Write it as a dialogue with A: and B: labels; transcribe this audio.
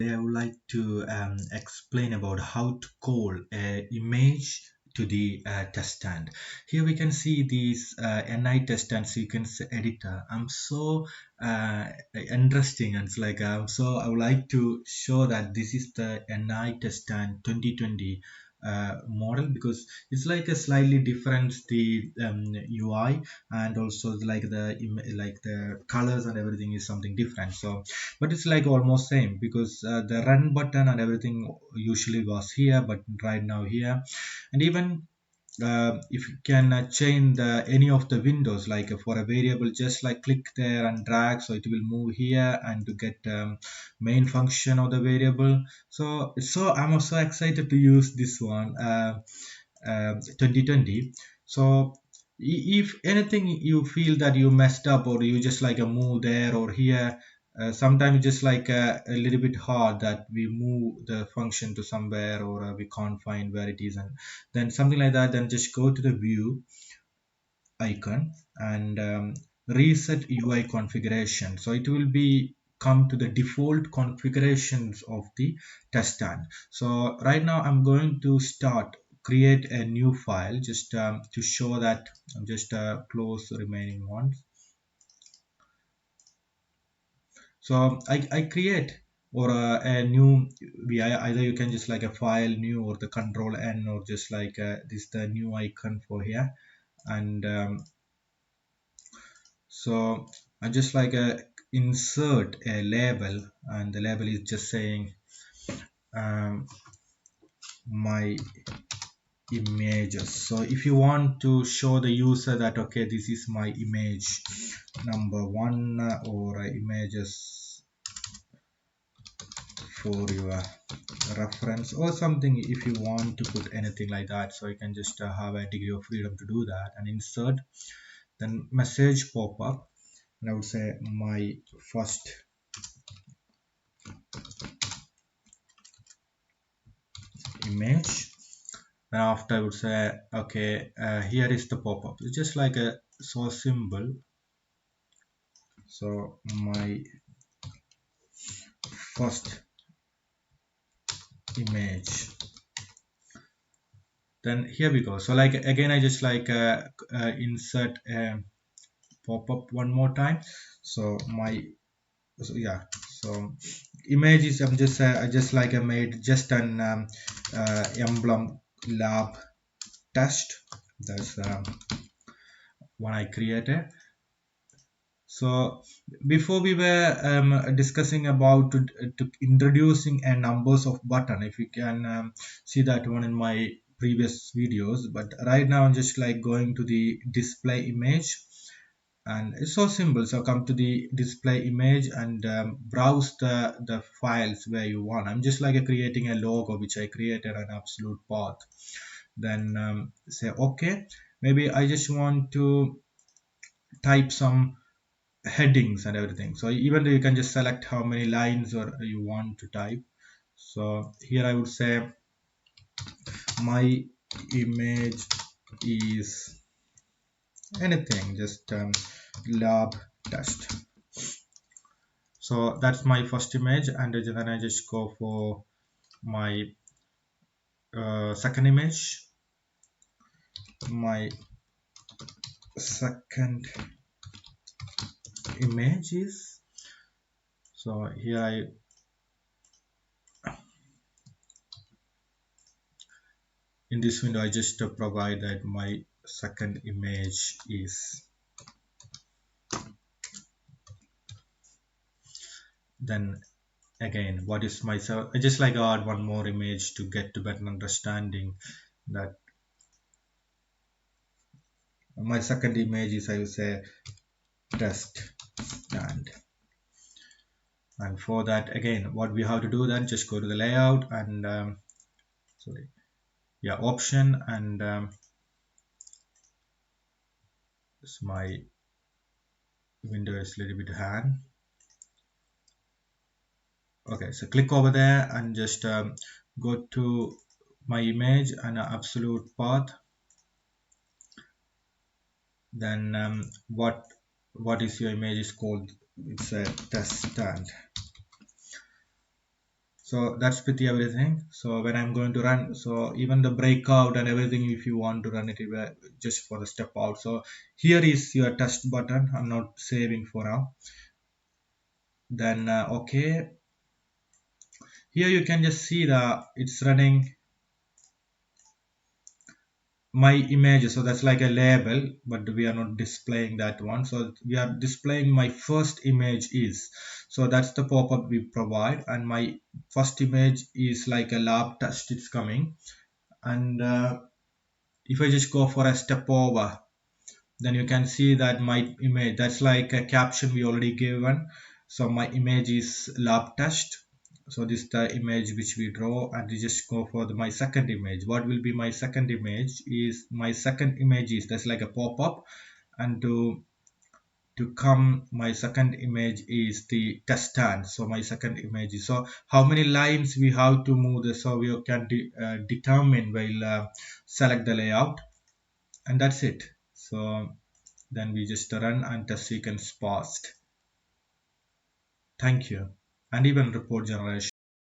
A: I would like to explain about how to call an image to the test stand. Here we can see this NI test stand sequence editor. I'm so interesting, and it's like so I would like to show that this is the NI test stand 2020 model, because it's like a slightly different the UI, and also like the colors and everything is something different. So but it's like almost same, because the run button and everything usually was here, but right now here. And even if you can change any of the windows, like for a variable, just like click there and drag, so it will move here and to get main function of the variable. So I'm also excited to use this one 2020. So if anything you feel that you messed up, or you just like a move there or here, sometimes just like a little bit hard that we move the function to somewhere, or we can't find where it is, and then something like that, then just go to the view icon and reset UI configuration. So it will be come to the default configurations of the test stand. So right now I'm going to start create a new file, just to show that. I'm just close the remaining ones. So I create or a new either you can just like a file new, or the control N, or just like this the new icon for here. And so I just like insert a label, and the label is just saying um, my images. So if you want to show the user that okay, this is my image number one, or images for your reference or something, if you want to put anything like that, so you can just have a degree of freedom to do that and insert. Then message pop up, and I would say my first image. And after I would say okay, here is the pop-up. It's just like a source symbol. So my first image. Then here we go. So like again, I just like insert a pop-up one more time. So my yeah, so images, I just like I made just an emblem lab test. That's one I created. So before we were discussing about to introducing a numbers of button, if you can see that one in my previous videos. But right now I'm just like going to the display image, and it's so simple. So come to the display image and browse the files where you want. I'm just like creating a logo which I created an absolute path. Then say okay, maybe I just want to type some headings and everything. So even though you can just select how many lines or you want to type. So here I would say my image is anything, just lab test. So that's my first image, and then I just go for my second image. My second image is, so here in this window I just provide that my second image is, then again what is my, so I just like add one more image to get to better understanding that my second image is, I will say, test stand. And for that, again, what we have to do, then just go to the layout and sorry, yeah, option, and this my window is a little bit hang. Okay, so click over there and just go to my image and absolute path. Then what is your image is called, it's a test stand. So that's pretty everything. So when I'm going to run, so even the breakout and everything, if you want to run it just for the step out. So here is your test button. I'm not saving for now. Then okay, here you can just see the it's running my image. So that's like a label, but we are not displaying that one. So we are displaying my first image is, so that's the pop-up we provide, and my first image is like a lab test, it's coming. And if I just go for a step over, then you can see that my image, that's like a caption we already given. So my image is lab test. So this is the image which we draw, and we just go for my second image. What will be my second image is, my second image is, that's like a pop-up. And to come, my second image is the test stand. So my second image is, so how many lines we have to move this, so we can determine while select the layout. And that's it. So then we just run and test sequence passed. Thank you. And even report generation.